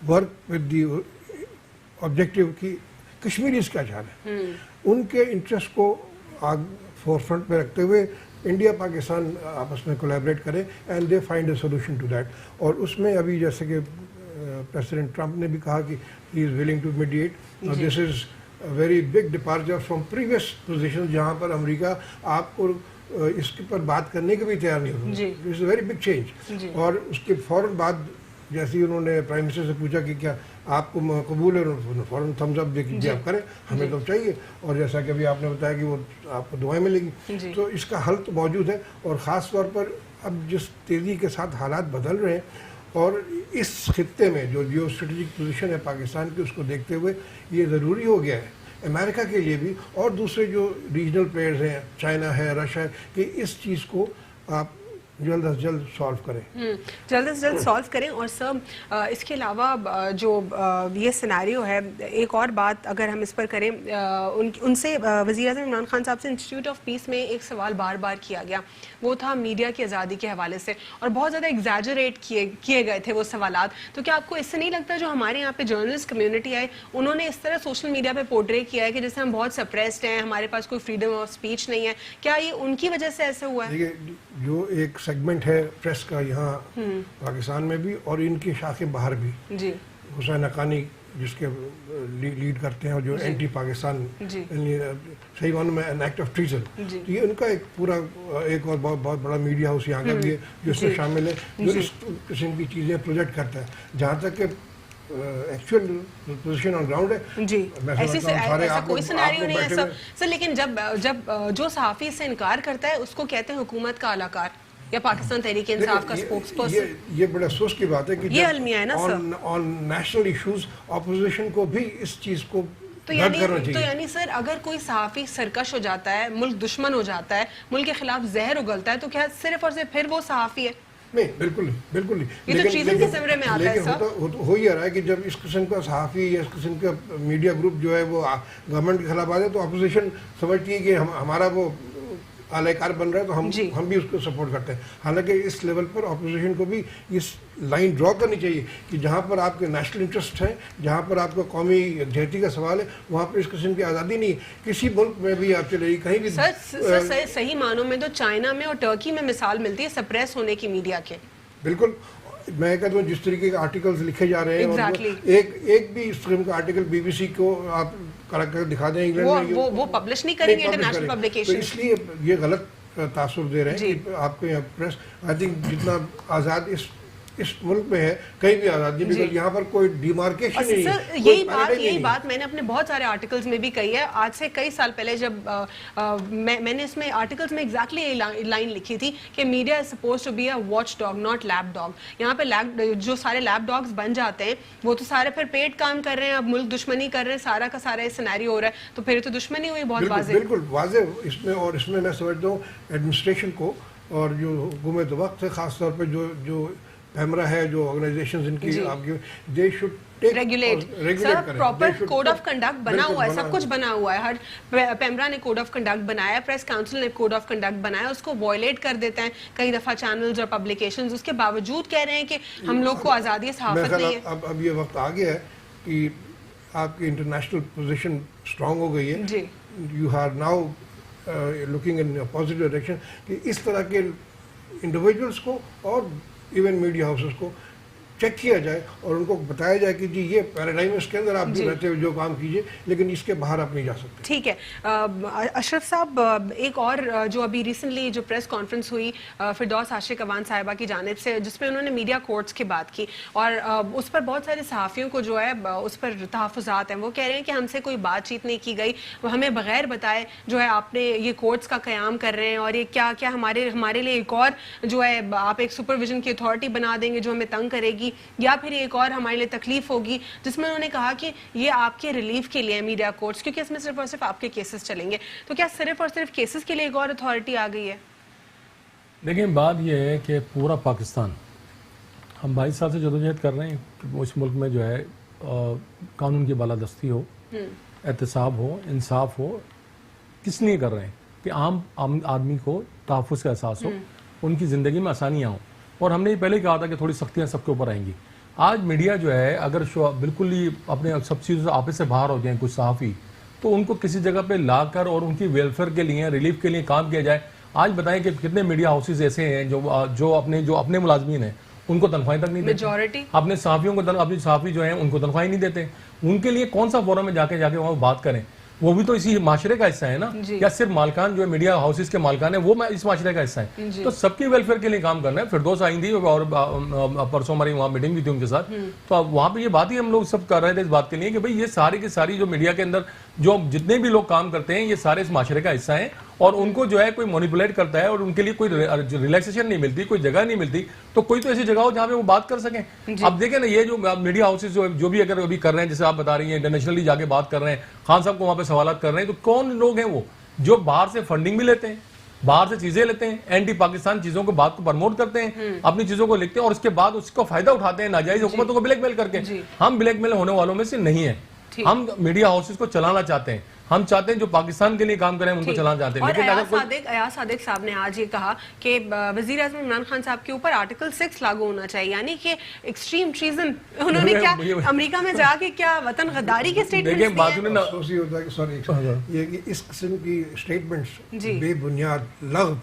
work with the objective کہ کشمیریز کیا چاہ رہے ہیں, ان کے انٹرسٹ کو فور فرنٹ میں رکھتے ہوئے انڈیا پاکستان آپس میں کولیبریٹ کرے and they find a solution to that. اور اس میں ابھی جیسے کہ پریزیڈنٹ ٹرمپ نے بھی کہا کہ he is willing to mediate. This is very big departure from previous position, جہاں پر امریکہ آپ کو اس کے پر بات کرنے کے بھی تیار نہیں ہوتا. It's a very big change. اور اس کے فوراً بعد جیسے ہی انہوں نے پرائم منسٹر سے پوچھا کہ کیا آپ کو قبول ہے, فوراً تھمز اپ دے کہ آپ کریں, ہمیں تو چاہیے. اور جیسا کہ ابھی آپ نے بتایا کہ وہ آپ کو دعائیں ملے گی, تو اس کا حل تو موجود ہے. اور خاص طور پر اب جس تیزی کے ساتھ حالات بدل رہے ہیں, اور اس خطے میں جو جیو اسٹریٹجک پوزیشن ہے پاکستان کی, اس کو دیکھتے ہوئے یہ ضروری ہو گیا ہے امریکہ کے لیے بھی اور دوسرے جو ریجنل پلیئرز ہیں, چائنا ہے, رشیا ہے, کہ اس چیز کو آپ جلد از جلد سالو کریں. جلد سے جلد سالو کریں. اور سر اس کے علاوہ جو یہ سیناریو ہے, ایک اور بات اگر ہم اس پر کریں, ان سے وزیر اعظم عمران خان صاحب سے انسٹیٹیوٹ آف پیس میں ایک سوال بار بار کیا گیا, وہ تھا میڈیا کی آزادی کے حوالے سے, اور بہت زیادہ ایگزیجریٹ کیے گئے تھے وہ سوالات. تو کیا آپ کو اس سے نہیں لگتا جو ہمارے یہاں پہ جرنلسٹ کمیونٹی ہے انہوں نے اس طرح سوشل میڈیا پہ پورٹرے کیا ہے کہ جیسے ہم بہت سپریسڈ ہیں, ہمارے پاس کوئی فریڈم آف اسپیچ نہیں ہے, کیا یہ ان کی وجہ سے ایسے ہوا ہے؟ دیکھیے جو ایک سیگمنٹ ہے پریس کا یہاں پاکستان میں بھی اور ان کی شاخیں باہر بھی, جی حسین حقانی جس کے لیڈ کرتے ہیں اور جو اینٹی پاکستان, صحیح معنوں میں این ایکٹ آف ٹریزن, یہ ان کا ایک پورا ایک اور بہت بڑا میڈیا ہاؤس یہاں کا بھی ہے جو اس میں شامل ہے, جو اس قسم کی چیزیں پروجیکٹ کرتا ہے. جہاں تک کہ ایکچوئل پوزیشن آن گراؤنڈ ہے, جی ایسا کوئی سیناریو نہیں ہے سر. لیکن جب جو صحافی اس سے انکار کرتا ہے اس کو کہتے ہیں حکومت کا اعلیٰ یا پاکستان تحریک انصاف کا اسپوکس پرسن. یہ بڑا افسوس کی بات ہے کہ یہ المیہ ہے نا سر, آن نیشنل ایشوز اپوزیشن کو بھی اس چیز کو تو یعنی سر اگر کوئی صحافی سرکش ہو جاتا ہے, ملک دشمن ہو جاتا ہے, ملک کے خلاف زہر اگلتا ہے, تو کیا صرف اور صرف پھر وہ صحافی ہے؟ نہیں, بالکل نہیں, بالکل نہیں. یہ تو چیزوں کے زمرے میں آتا ہے سر. ہو ہی رہا ہے کہ جب اس قسم کا صحافی یا اس قسم کا میڈیا گروپ جو ہے وہ گورنمنٹ کے خلاف آ جائے تو اپوزیشن سمجھتی ہے کہ ہمارا وہ اعلی کار بن رہا ہے تو ہم بھی اس کو سپورٹ کرتے ہیں. حالانکہ اس لیول پر اپوزیشن کو بھی اس لائن ڈرا کرنی چاہیے کہ جہاں پر آپ کے نیشنل انٹرسٹ ہیں, جہاں پر آپ کا قومی یکجہتی کا سوال ہے, وہاں پر اس قسم کی آزادی نہیں ہے. کسی ملک میں بھی آپ چلے کہیں بھی. سر صحیح معنوں میں تو چائنا میں اور ٹرکی میں مثال ملتی ہے سپریس ہونے کی میڈیا کے. بالکل, میں کہتا ہوں جس طریقے کے آرٹیکلز لکھے جا رہے ہیں, ایک بھی اس قسم کا آرٹیکل بی بی سی کو آپ کر دکھا دیں انگلینڈ میں, وہ پبلش نہیں کریں گے انٹرنیشنل پبلیکیشن. تو اس لیے یہ غلط تاثر دے رہے ہیں کہ آپ کو یہاں پریس آئی تھنک جتنا آزاد اس ملک میں ہے کہیں بھی آزادی, بیکاز یہاں پر کوئی ڈیمارکیشن نہیں ہے. سر یہی بات میں نے اپنے بہت سارے آرٹیکلز میں بھی کہی ہے. آج سے کئی سال پہلے جب میں نے اس میں آرٹیکلز میں ایگزیکٹلی یہ لائن لکھی تھی کہ media is suppose to be a watch dog not lap dog. یہاں پہ جو سارے لیپ ڈاگز بن جاتے ہیں وہ تو سارے پھر پیٹ کام کر رہے ہیں, اب ملک دشمنی کر رہے ہیں, سارا کا سارا سینیریو ہو رہا ہے, تو پھر تو دشمنی ہوئی بہت واضح. بالکل واضح اس میں. اور اس میں میں سمجھتا ہوں ایڈمنسٹریشن کو اور جو حکومت وقت ہے خاص طور پہ جو پیمرا ہے, جو آرگنائزیشنز ان کی آپ کی, they should regulate. Sir proper code of conduct بنا ہوا ہے, سب کچھ بنا ہوا ہے. ہر پیمرا نے کوڈ آف کنڈکٹ بنایا, پریس کاؤنسل نے کوڈ آف کنڈکٹ بنایا, اس کو وائلیٹ کر دیتے ہیں کئی دفعہ چینلز اور پبلیکیشنز. اس کے باوجود کہہ رہے ہیں کہ ہم لوگ کو آزادی صحافت نہیں ہے. اب یہ وقت آ گیا ہے کہ آپ کی انٹرنیشنل پوزیشن اسٹرانگ ہو گئی ہے. جی you are now looking in positive direction کہ اس طرح کے انڈیویجولس کو اور ایون میڈیا ہاؤسز کو چیک کیا جائے اور ان کو بتایا جائے کہ جی یہ پیراڈائم اس کے اندر آپ بھی رہتے ہوئے جو کام کیجیے, لیکن اس کے باہر آپ نہیں جا سکتے. ٹھیک ہے. اشرف صاحب, ایک اور جو ابھی ریسنٹلی جو پریس کانفرنس ہوئی فردوس عاشق اوان صاحبہ کی جانب سے, جس میں انہوں نے میڈیا کورٹس کی بات کی, اور اس پر بہت سارے صحافیوں کو جو ہے اس پر تحفظات ہیں. وہ کہہ رہے ہیں کہ ہم سے کوئی بات چیت نہیں کی گئی, وہ ہمیں بغیر بتائے جو ہے آپ نے یہ کورٹس کا قیام کر رہے ہیں, اور یہ کیا کیا ہمارے لیے ایک اور جو ہے آپ ایک سپرویژن کی اتھارٹی بنا دیں گے جو ہمیں تنگ کرے گی, یا پھر ایک اور ہمارے لیے تکلیف ہوگی, جس میں انہوں نے کہا کہ یہ آپ کے ریلیف کے لیے میڈیا کورٹس, کیونکہ اس میں صرف اور صرف آپ کے کیسز چلیں گے. تو کیا صرف اور صرف کیسز کے لیے ایک اور اتھارٹی آ گئی ہے؟ دیکھیں بات یہ ہے کہ پورا پاکستان, ہم 22 سال سے جدوجہد کر رہے ہیں کہ اس ملک میں جو ہے قانون کی بالادستی ہو, احتساب ہو, انصاف ہو. کس لیے کر رہے ہیں کہ عام آدمی کو تحفظ کا احساس ہو, ان کی زندگی میں آسانیاں ہوں. اور ہم نے پہلے ہی کہا تھا کہ تھوڑی سختیاں سب کے اوپر آئیں گی. آج میڈیا جو ہے اگر بالکل ہی اپنے سب چیزوں سے آپس سے باہر ہو جائیں کچھ صحافی, تو ان کو کسی جگہ پہ لا کر اور ان کی ویلفیئر کے لیے, ریلیف کے لیے کام کیا جائے. آج بتائیں کہ کتنے میڈیا ہاؤسز ایسے ہیں جو اپنے ملازمین ہیں ان کو تنخواہیں تک نہیں دیتے, میجورٹی اپنے صحافیوں کو, اپنے صحافی جو ہیں ان کو تنخواہیں نہیں دیتے. ان کے لیے کون سا فورم ہے جا کے وہاں بات کریں؟ وہ بھی تو اسی معاشرے کا حصہ ہے نا, یا صرف مالکان جو ہے میڈیا ہاؤسز کے مالکان ہیں وہ اس معاشرے کا حصہ ہے. تو سب کی ویلفیئر کے لیے کام کرنا ہے. فردوس آئی تھی اور پرسوں ہماری وہاں میٹنگ بھی تھی ان کے ساتھ, تو وہاں پہ یہ بات ہی ہم لوگ سب کر رہے تھے اس بات کے لیے کہ بھئی یہ ساری کی ساری جو میڈیا کے اندر جو جتنے بھی لوگ کام کرتے ہیں یہ سارے اس معاشرے کا حصہ ہیں, اور ان کو جو ہے کوئی مینیپولیٹ کرتا ہے اور ان کے لیے کوئی ریلیکسیشن نہیں ملتی, کوئی جگہ نہیں ملتی, تو کوئی تو ایسی جگہ ہو جہاں پہ وہ بات کر سکیں. اب دیکھیں نا یہ جو میڈیا ہاؤسز جو بھی اگر ابھی کر رہے ہیں, جیسے آپ بتا رہی ہیں انٹرنیشنلی جا کے بات کر رہے ہیں, خان صاحب کو وہاں پہ سوالات کر رہے ہیں, تو کون لوگ ہیں وہ جو باہر سے فنڈنگ بھی لیتے ہیں, باہر سے چیزیں لیتے ہیں, اینٹی پاکستان چیزوں کو بات کو پرموٹ کرتے ہیں, اپنی چیزوں کو لکھتے ہیں اور اس کے بعد اس کو فائدہ اٹھاتے ہیں ناجائز حکومتوں کو بلیک میل کر کے. ہم بلیک میل ہونے والوں میں سے نہیں ہیں, ہم میڈیا ہاؤسز کو چلانا چاہتے ہیں, ہم چاہتے ہیں جو پاکستان کے لیے کام کریں ان کو چلانا چاہتے ہیں. لیکن ایاز صادق صاحب نے آج یہ کہا کہ وزیر اعظم عمران خان صاحب کے اوپر آرٹیکل 6 لاگو ہونا چاہیے, یعنی کہ ایکسٹریم ٹریزن. انہوں نے کیا امریکہ میں جا کے کیا وطن غداری کے اسٹیٹمنٹس یہ کہ اس قسم کی اسٹیٹمنٹس بے بنیاد لغو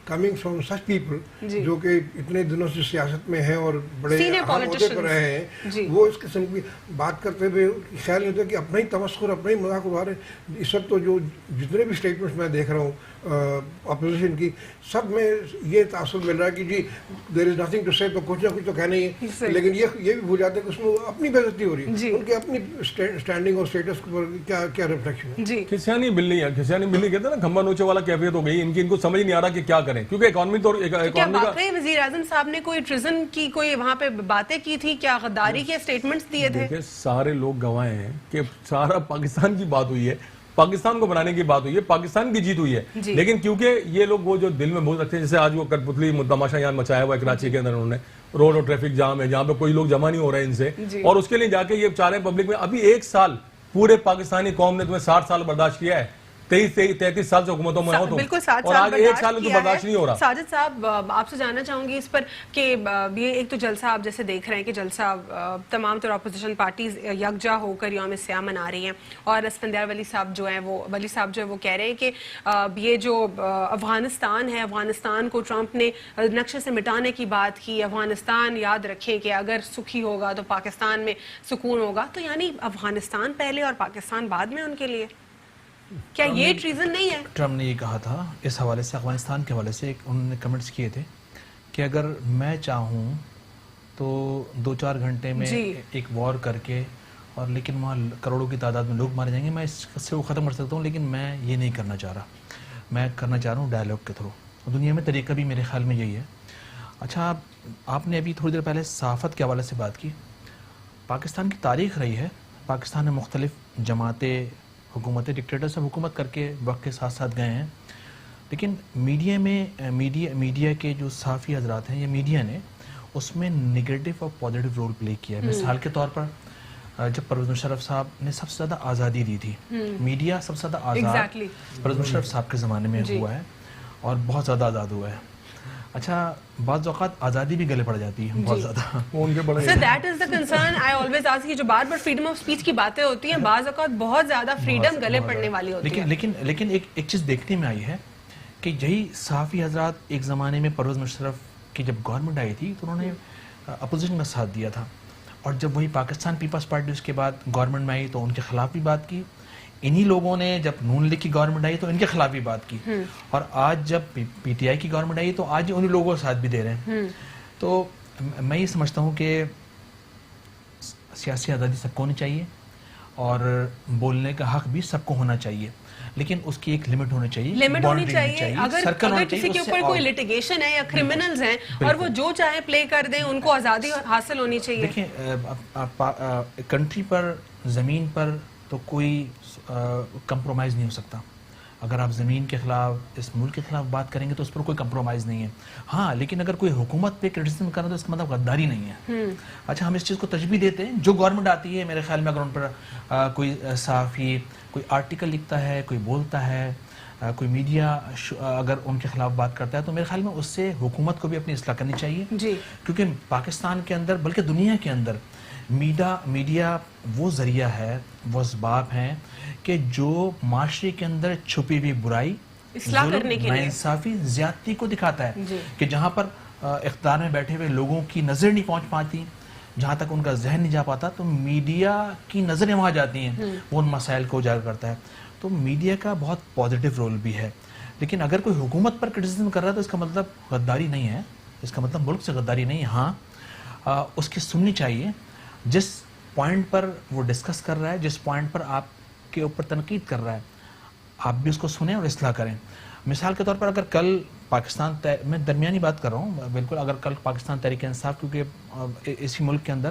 کمنگ فرام سچ پیپل جو کہ اتنے دنوں سے سیاست میں ہیں اور بڑے اہم عہدے پر رہے ہیں, وہ اس قسم کی بات کرتے ہوئے خیال نہیں ہوتا کہ اپنا ہی تمسخر اپنا ہی مذاق اڑا رہے ہیں. اس وقت تو جو جتنے بھی اسٹیٹمنٹس میں دیکھ رہا ہوں اپوزیشن کی, سب میں یہ تاثر مل رہا ہے کہ جی دیر از نتھنگ ٹو سے, تو کچھ نہ کچھ تو کہنا ہی ہے, لیکن یہ بھی بھول جاتے ہیں کہ اس میں اپنی بے عزتی ہو رہی ہے, ان کے اپنی اسٹینڈنگ اور اسٹیٹس پر کیا ریفلیکشن ہے. کھسیانی بلی ہے, کھسیانی بلی کہتے ہیں نا, کھمبا نوچے والا کیفیت ہو گئی ان کو سمجھ نہیں آ رہا کہ کیا کریں, کیونکہ اکانومی تو واقعی وزیر اعظم صاحب نے کوئی ٹریزن کی کوئی وہاں پہ باتیں کی تھی, کیا غداری کے اسٹیٹمنٹس دیے تھے؟ سارے لوگ گواہ ہیں کہ سارا پاکستان کی بات ہوئی ہے, پاکستان کو بنانے کی بات ہوئی ہے, پاکستان کی جیت ہوئی ہے, لیکن کیونکہ یہ لوگ وہ جو دل میں بہت رکھتے ہیں, جیسے آج وہ کٹپتلی تماشا یہاں مچایا ہوا ہے کراچی کے اندر, انہوں نے روڈ اور ٹریفک جام ہے جہاں پہ کوئی لوگ جمع نہیں ہو رہے ان سے, اور اس کے لیے جا کے یہ چاہ رہے ہیں پبلک میں. ابھی 1 سال پورے پاکستانی قوم نے تمہیں 60 سال برداشت کیا ہے, 33 سال سے حکومتوں میں ہو تم, اور آج 1 سال میں تو برداشت نہیں ہو رہا. ساجد صاحب آپ سے جاننا چاہوں گی اس پر کہ یہ ایک تو جلسہ آپ جیسے دیکھ رہے ہیں کہ جلسہ تمام طرح اپوزیشن پارٹیز یکجا ہو کر یوم سیاہ منا رہی ہیں, اور اسفندیار ولی صاحب جو ہیں وہ کہہ رہے ہیں کہ یہ جو افغانستان ہے, افغانستان کو ٹرمپ نے نقشے سے مٹانے کی بات کی, افغانستان یاد رکھیں کہ اگر سکھی ہوگا تو پاکستان میں سکون ہوگا, تو یعنی افغانستان پہلے اور پاکستان بعد میں ان کے لیے, کیا یہ ٹریزن نہیں ہے؟ ٹرمپ نے یہ کہا تھا اس حوالے سے, افغانستان کے حوالے سے انہوں نے کمنٹس کیے تھے کہ اگر میں چاہوں تو 2-4 گھنٹے میں ایک وار کر کے, اور لیکن وہاں کروڑوں کی تعداد میں لوگ مارے جائیں گے, میں اس سے وہ ختم کر سکتا ہوں, لیکن میں یہ نہیں کرنا چاہ رہا, میں کرنا چاہ رہا ہوں ڈائیلاگ کے تھرو. دنیا میں طریقہ بھی میرے خیال میں یہی ہے. اچھا, آپ نے ابھی تھوڑی دیر پہلے صحافت کے حوالے سے بات کی. پاکستان کی تاریخ رہی ہے, پاکستان میں مختلف جماعتیں, حکومتیں, ڈکٹیٹر سب حکومت کر کے وقت کے ساتھ ساتھ گئے ہیں, لیکن میڈیا میں میڈیا کے جو صحافی حضرات ہیں یا میڈیا نے اس میں نگیٹو اور پازیٹیو رول پلے کیا ہے. مثال کے طور پر جب پرویز مشرف صاحب نے سب سے زیادہ آزادی دی تھی, میڈیا سب سے زیادہ آزاد پرویز مشرف صاحب کے زمانے میں ہوا ہے, اور بہت زیادہ آزاد ہوا ہے. اچھا, بعض اوقات آزادی بھی گلے پڑ جاتی ہے بہت زیادہ. So that is the concern I always ask کہ جو بار بار فریڈم آف اسپیچ کی باتیں ہوتی ہیں, بعض اوقات بہت زیادہ فریڈم گلے پڑنے والی ہوتی ہے. لیکن ایک چیز دیکھنے میں آئی ہے کہ یہی صحافی حضرات ایک زمانے میں پرویز مشرف کی جب گورنمنٹ آئی تھی تو انہوں نے اپوزیشن کا ساتھ دیا تھا, اور جب وہی پاکستان پیپلز پارٹی اس کے بعد گورنمنٹ میں آئی تو ان کے خلاف بھی بات کی. انہی لوگوں نے جب نون لیگ کی گورنمنٹ آئی تو ان کے خلاف بھی بات کی, اور آج جب پی ٹی آئی کی گورنمنٹ آئی تو آج انہی لوگوں کا ساتھ بھی دے رہے ہیں. تو میں یہ سمجھتا ہوں کہ سیاسی آزادی سب کو ہونی چاہیے, اور بولنے کا حق بھی سب کو ہونا چاہیے, لیکن اس کی ایک لمٹ ہونی چاہیے, لمٹ ہونی چاہیے. اگر کسی کے اوپر کوئی لٹیگیشن ہے یا کرمنلز ہیں اور وہ جو چاہے پلے کر دیں, ان کو آزادی حاصل ہونی چاہیے. دیکھیں, کنٹری پر, زمین پر تو کوئی کمپرومائز نہیں ہو سکتا. اگر آپ زمین کے خلاف, اس ملک کے خلاف بات کریں گے تو اس پر کوئی کمپرومائز نہیں ہے. ہاں, لیکن اگر کوئی حکومت پہ کرٹیسزم کرنا تو اس کا مطلب غداری نہیں ہے. اچھا, ہم اس چیز کو تجبیہ دیتے ہیں, جو گورنمنٹ آتی ہے میرے خیال میں اگر ان پر کوئی صحافی کوئی آرٹیکل لکھتا ہے, کوئی بولتا ہے, کوئی میڈیا اگر ان کے خلاف بات کرتا ہے, تو میرے خیال میں اس سے حکومت کو بھی اپنی اصلاح کرنی چاہیے. کیونکہ پاکستان کے اندر بلکہ دنیا کے اندر میڈیا وہ ذریعہ ہے, وہ اسباب ہیں کہ جو معاشرے کے اندر چھپی ہوئی برائی, ناانصافی, زیادتی کو دکھاتا ہے. کہ جہاں پر اقتدار میں بیٹھے ہوئے لوگوں کی نظر نہیں پہنچ پاتی, جہاں تک ان کا ذہن نہیں جا پاتا, تو میڈیا کی نظریں وہاں جاتی ہیں, وہ ان مسائل کو اجاگر کرتا ہے. تو میڈیا کا بہت پازیٹیو رول بھی ہے. لیکن اگر کوئی حکومت پر کرٹیسزم کر رہا ہے تو اس کا مطلب غداری نہیں ہے, اس کا مطلب ملک سے غداری نہیں ہے. ہاں, اس کی سننی چاہیے. جس پوائنٹ پر وہ ڈسکس کر رہا ہے, جس پوائنٹ پر آپ کے اوپر تنقید کر رہا ہے, آپ بھی اس کو سنیں اور اصلاح کریں. مثال کے طور پر اگر کل پاکستان, میں درمیانی بات کر رہا ہوں بالکل, اگر کل پاکستان تحریک انصاف, کیونکہ اسی ملک کے اندر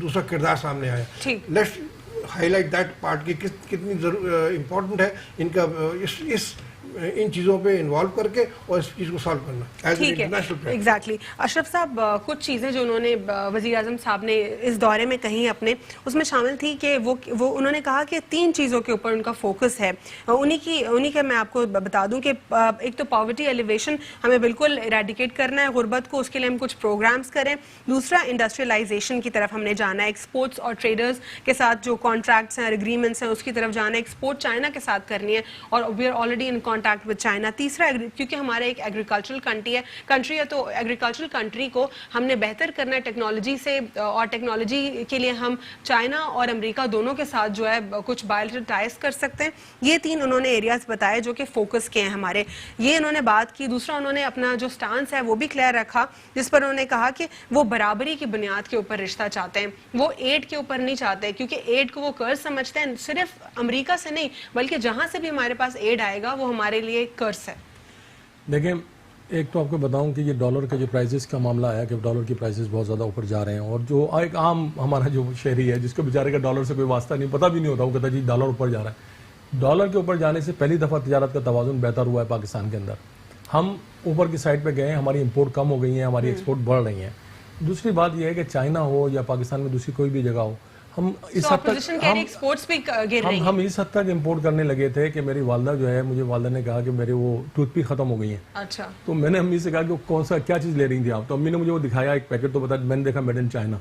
دوسرا کردار سامنے آیا. Let's high light that part کی کتنی امپورٹنٹ ہے ان کا ان چیزوں پہ انوالو کر کے اور اس چیز کو سالو کرنا as an international plan. Exactly. Ashraf sahib, کچھ چیزیں جو انہوں نے وزیر اعظم صاحب نے اس دورے میں کہیں اپنے, اس میں شامل تھی کہ وہ انہوں نے کہا کہ 3 چیزوں کے اوپر ان کا فوکس ہے. انہی کا میں آپ کو بتا دوں کہ ایک تو پاورٹی ایلیویشن ہمیں بالکل ایریڈیکیٹ کرنا ہے غربت کو, اس کے لیے ہم کچھ پروگرامز کریں. دوسرا انڈسٹریلائزیشن کی طرف ہم نے جانا ہے, ایکسپورٹس اور ٹریڈرز کے ساتھ جو کانٹریکٹس ہیں اگریمنٹس ہیں اس کی طرف جانا ہے. ایکسپورٹ چائنا کے ساتھ کرنی ہے اور we are already in contact with China. تیسرا, کیونکہ ہمارا ایک ایگریکلچرل کنٹری ہے تو ایگریکلچرل کنٹری کو ہم نے بہتر کرنا ہے ٹیکنالوجی سے, اور ٹیکنالوجی کے لیے ہم چائنا اور امریکہ دونوں کے ساتھ جو ہے کچھ بائیلیٹرل ٹائز کر سکتے ہیں. یہ 3 انہوں نے ایریاز بتائے جو کہ فوکس کے ہیں ہمارے. یہ انہوں نے بات کی. دوسرا انہوں نے اپنا جو سٹانس ہے وہ بھی کلیئر رکھا, جس پر انہوں نے کہا کہ وہ برابری کی بنیاد کے اوپر رشتہ چاہتے ہیں, وہ ایڈ کے اوپر نہیں چاہتے, کیونکہ ایڈ کو وہ قرض سمجھتے ہیں, صرف امریکہ سے نہیں بلکہ جہاں سے بھی ہمارے پاس ایڈ آئے گا وہ ہمارے لیے قرض ہے. دیکھیں, ایک تو آپ کو بتاؤں کہ یہ ڈالر کے جو پرائزز کا معاملہ آیا کہ ڈالر کی پرائزز بہت زیادہ اوپر جا رہے ہیں, اور جو ایک عام ہمارا جو شہری ہے جس کو بیچارے کا ڈالر سے کوئی واسطہ نہیں, پتہ بھی نہیں ہوتا, وہ کہتا ہے جی ڈالر اوپر جا رہا ہے. ڈالر کے اوپر جانے سے پہلی دفعہ تجارت کا توازن بہتر ہوا ہے پاکستان کے اندر. ہم اوپر کی سائڈ پہ گئے ہیں, ہماری امپورٹ کم ہو گئی ہیں, ہماری ایکسپورٹ بڑھ رہی ہیں. دوسری بات یہ ہے کہ چائنا ہو یا پاکستان میں دوسری کوئی بھی جگہ ہو, ہم اس حد تک امپورٹ کرنے لگے تھے کہ میری والدہ جو ہے, مجھے والدہ نے کہا کہ میرے وہ ٹوتھ پک ختم ہو گئی ہیں. اچھا. تو میں نے امی سے کہا کہ کون سا کیا چیز لے رہی تھی آپ؟ تو امی نے مجھے وہ دکھایا ایک پیکٹ, تو بتا میں نے دیکھا میڈ ان چائنا.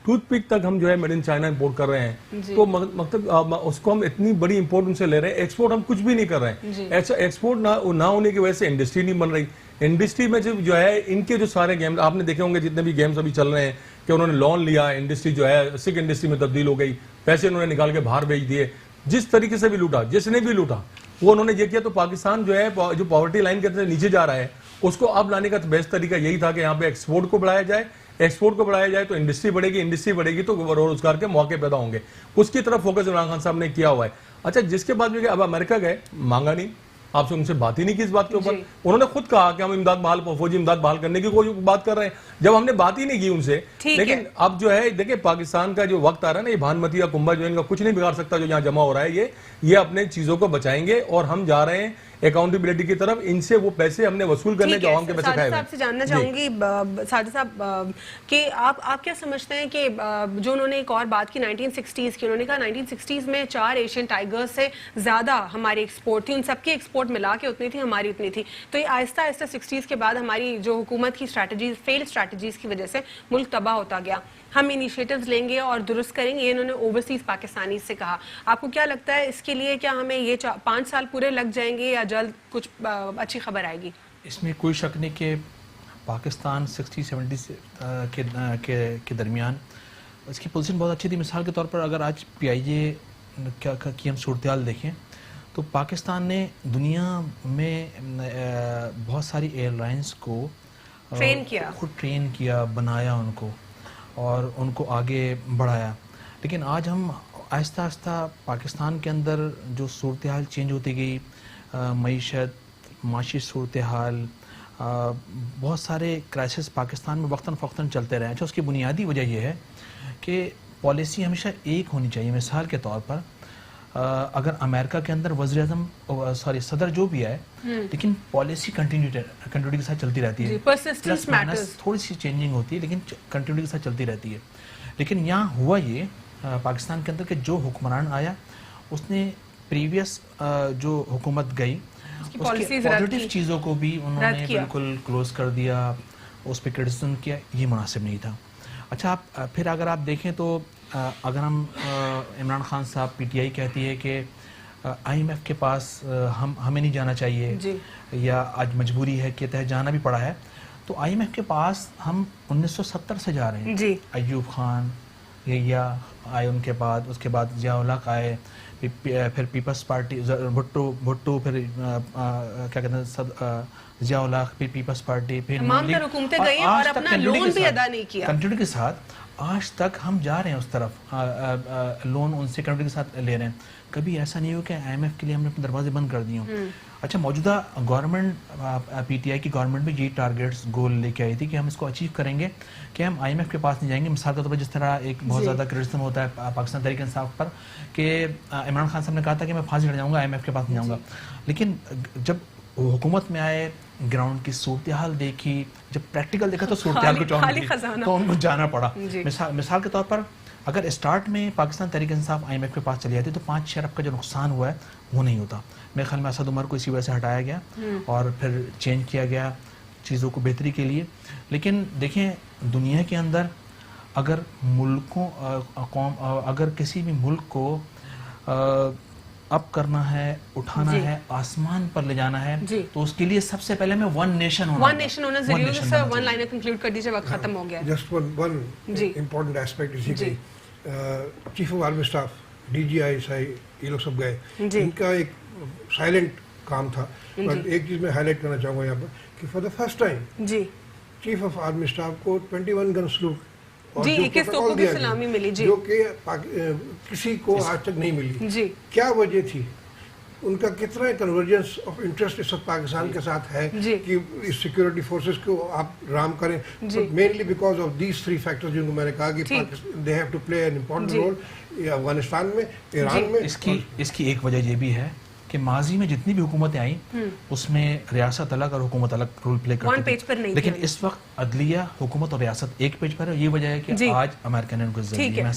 ٹوتھ پک تک ہم جو ہے میڈ ان چائنا امپورٹ کر رہے ہیں. تو مطلب اس کو ہم اتنی بڑی امپورٹ ان سے لے رہے ہیں, ایکسپورٹ ہم کچھ بھی نہیں کر رہے ہیں. ایکسپورٹ نہ ہونے کی وجہ سے انڈسٹری نہیں بن رہی. انڈسٹری میں جو ہے ان کے جو سارے گیمز آپ نے دیکھے ہوں گے, جتنے بھی گیمز ابھی چل رہے ہیں کہ انہوں نے لون لیا, انڈسٹری جو ہے سکھ انڈسٹری میں تبدیل ہو گئی, پیسے انہوں نے نکال کے باہر بھیج دیے. جس طریقے سے بھی لوٹا, جس نے بھی لوٹا وہ انہوں نے یہ کیا. تو پاکستان جو ہے جو پاورٹی لائن کے اندر نیچے جا رہا ہے, اس کو اب لانے کا بیسٹ طریقہ یہی تھا کہ یہاں پہ ایکسپورٹ کو بڑھایا جائے. ایکسپورٹ کو بڑھایا جائے تو انڈسٹری بڑھے گی, انڈسٹری بڑھے گی تو روزگار کے موقع پیدا ہوں گے. اس کی طرف فوکس عمران خان صاحب نے کیا ہوا ہے. اچھا, جس کے بعد بھی اب امریکہ گئے, مانگا نہیں, آپ سے ان سے بات ہی نہیں کی اس بات کے اوپر. انہوں نے خود کہا کہ ہم امداد بحال, فوجی امداد بحال کرنے کی کوئی بات کر رہے ہیں, جب ہم نے بات ہی نہیں کی ان سے. لیکن اب جو ہے دیکھیں پاکستان کا جو وقت آ رہا ہے نا, یہ بھانمتی یا کنبھا جو ان کا کچھ نہیں بگاڑ سکتا جو یہاں جمع ہو رہا ہے. یہ اپنے چیزوں کو بچائیں گے اور ہم جا رہے ہیں اکاؤنٹیبلٹی کی طرف. ان سے وہ پیسے ہم نے وصول کرنے جو عوام کے پیسے کھائے ہوئے. صاحب سے جاننا چاہوں گی ساجد صاحب کہ آپ کیا سمجھتے ہیں کہ جو انہوں نے ایک اور بات کی 1960s کی, انہوں نے کہا 1960s میں 4 ایشین ٹائیگرز سے زیادہ ہماری ایکسپورٹ تھی, ان سب کی ایکسپورٹ ملا کے اتنی تھی, ہماری اتنی تھی. تو یہ آہستہ آہستہ 60s کے بعد ہماری جو حکومت کی اسٹریٹجیز, فیل اسٹریٹجیز کی وجہ سے ملک تباہ ہوتا گیا. ہم انیشیٹوز لیں گے اور درست کریں گے, یہ انہوں نے اوورسیز پاکستانی سے کہا. آپ کو کیا لگتا ہے اس کے لیے کیا ہمیں یہ 5 سال پورے لگ جائیں گے یا جلد کچھ اچھی خبر آئے گی؟ اس میں کوئی شک نہیں کہ پاکستان 60-70 کے درمیان اس کی پوزیشن بہت اچھی تھی. مثال کے طور پر اگر آج PIJ کی ہم صورتحال دیکھیں تو پاکستان نے دنیا میں بہت ساری ایئر لائنس کو خود ٹرین کیا, بنایا ان کو اور ان کو آگے بڑھایا. لیکن آج ہم آہستہ آہستہ پاکستان کے اندر جو صورتحال چینج ہوتی گئی, معیشت, معاشی صورتحال, بہت سارے کرائسس پاکستان میں وقتاً فوقتاً چلتے رہے ہیں. اچھا, اس کی بنیادی وجہ یہ ہے کہ پالیسی ہمیشہ ایک ہونی چاہیے. مثال کے طور پر اگر امریکہ کے اندر وزیر اعظم صدر جو بھی ہے, لیکن پالیسی کنٹینیوٹی کے ساتھ چلتی رہتی ہے. پلس مائنس تھوڑی سی چینجنگ ہوتی ہے لیکن کنٹینیوٹی کے ساتھ چلتی رہتی ہے. لیکن یہاں ہوا یہ پاکستان کے اندر کہ جو حکمران آیا اس نے پریویس جو حکومت گئی اس کی پازیٹیو چیزوں کو بھی انہوں نے بالکل کلوز کر دیا, اس پہ کرٹیسزم کیا. یہ مناسب نہیں تھا. اچھا, پھر اگر آپ دیکھیں تو اگر ہم عمران خان صاحب PTI کہتی ہے کہ IMF کے پاس ہمیں نہیں جانا چاہیے یا آج مجبوری ہے کہ تحت جانا بھی پڑا ہے, تو IMF کے پاس ہم 1970 سے جا رہے ہیں. ایوب خان یا آئے ان کے بعد, اس کے بعد ضیاء الحق آئے, پھر پیپلز پارٹی بھٹو, پھر کیا کہتے ہیں ضیاء الحق، پھر پیپلز پارٹی، پھر تمام تر حکومتیں گئی ہیں اور اپنا لون بھی ادا نہیں کیا. کنٹینیوٹی کے ساتھ آج تک ہم جا رہے ہیں اس طرف، لون ان سے کنٹینیوٹی کے ساتھ لے رہے ہیں. کبھی ایسا نہیں ہو کہ آئی ایم ایف کے لیے ہم نے اپنے دروازے بند کر دیے ہوں. اچھا موجودہ گورنمنٹ، پی ٹی آئی کی گورنمنٹ بھی یہی ٹارگیٹس گول لے کے آئی تھی کہ ہم اس کو اچیو کریں گے کہ ہم آئی ایم ایف کے پاس نہیں جائیں گے. مثال کے طور پر جس طرح ایک بہت زیادہ کرٹیسزم ہوتا ہے پاکستان تحریک انصاف پر کہ عمران خان صاحب نے کہا تھا کہ میں پھانسی چڑھ جاؤں گا، آئی ایم ایف کے پاس نہیں جاؤں گا. لیکن جب حکومت میں آئے، گراؤنڈ کی صورتحال دیکھی، جب پریکٹیکل دیکھا تو صورتحال کچھ اور تھی، تو ان کو جانا پڑا. مثال کے طور پر اگر اسٹارٹ میں Pakistan Tehreek Insaf I am F کے پاس چلی جاتی تو 5 ارب کا جو نقصان ہوا ہے وہ نہیں ہوتا. میرے خیال میں اسد عمر کو اسی وجہ سے ہٹایا گیا اور پھر چینج کیا گیا چیزوں کو بہتری کے لیے. لیکن دیکھیں دنیا کے اندر اگر ملکوں اگر کسی بھی ملک کو اپ کرنا ہے، اٹھانا ہے، آسمان پر لے جانا ہے، تو اس کے لیے سب سے پہلے میں ون نیشن ہونا ضروری ہے. سر ون لائنر کنکلوڈ کر دیجیے، وقت ختم ہو گیا. جسٹ ون امپورٹنٹ ایسپیکٹ اسی کی، chief of army staff, D G I یہ لوگ سب گئے. ان کا ایک سائلنٹ کام تھا. بٹ ایک چیز میں ہائی لائٹ کرنا چاہوں گا یہاں پر کہ for the first time chief of army staff کو 21 گن سلوٹ جی 21 توپوں کی سلامی ملی، جو کہ کسی کو آج تک نہیں ملی. کیا وجہ تھی؟ ان کا کتنا کنورجنس آف انٹرسٹ اس وقت پاکستان کے ساتھ ہے کہ اس سیکورٹی فورسز کو آپ رام کریں. Mainly because of these 3 factors جن کو میں نے کہا کہ they have to play an important role Afghanistan میں، ایران میں. اس کی ایک وجہ یہ بھی ہے کہ ماضی میں جتنی بھی حکومتیں آئیں اس میں ریاست الگ اور حکومت الگ رول پلے کرتی تھی، لیکن اس وقت عدلیہ، حکومت اور ریاست ایک پیج پر ہے. یہ وجہ ہے کہ آج امریکہ نے ان کو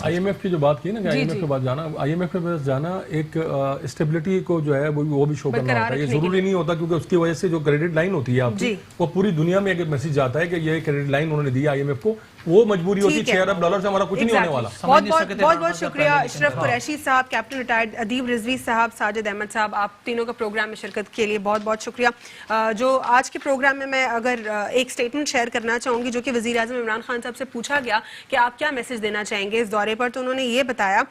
آئی ایم ایف کی جو بات کی نا کہ آئی ایم ایف کے بعد جانا، آئی ایم ایف کے پاس جانا ایک اسٹیبلٹی کو جو ہے وہ بھی شو کرنا ہوتا ہے. یہ ضروری نہیں ہوتا کیونکہ اس کی وجہ سے جو کریڈٹ لائن ہوتی ہے آپ کی، وہ پوری دنیا میں ایک میسج جاتا ہے کہ یہ کریڈٹ لائن انہوں نے دی آئی ایم ایف کو، وہ مجبوری ہوتی ہے. 6 ارب ڈالر سے ہمارا کچھ نہیں ہونے والا. بہت بہت شکریہ اشرف قریشی صاحب، کیپٹن ریٹائرڈ ادیب رضوی صاحب، ساجد احمد صاحب، آپ تینوں کا پروگرام میں شرکت کے لیے بہت بہت شکریہ. جو آج کے پروگرام میں اگر ایک سٹیٹمنٹ شیئر کرنا چاہوں گی جو کہ وزیر اعظم عمران خان صاحب سے پوچھا گیا کہ آپ کیا میسج دینا چاہیں گے اس دورے پر، تو انہوں نے یہ بتایا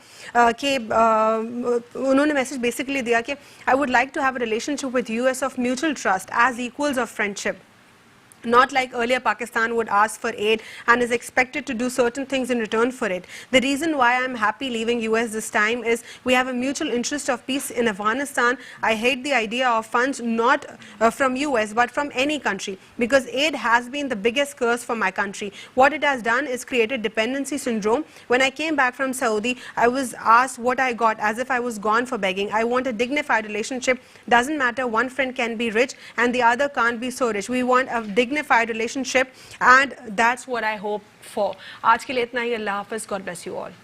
کہ انہوں نے میسج بیسکلی دیا کہ I would like to have a relationship with U S of mutual trust as equals of friendship. Not like earlier Pakistan would ask for aid and is expected to do certain things in return for it. The reason why I'm happy leaving US this time is we have a mutual interest of peace in Afghanistan. I hate the idea of funds not from US but from any country because aid has been the biggest curse for my country. What it has done is created dependency syndrome. When I came back from Saudi, I was asked what I got as if I was gone for begging. I want a dignified relationship. Doesn't matter, one friend can be rich and the other can't be so rich. We want a dignified relationship and that's what I hope for. آج کے لیے اتنا ہی. اللہ حافظ. God bless you all.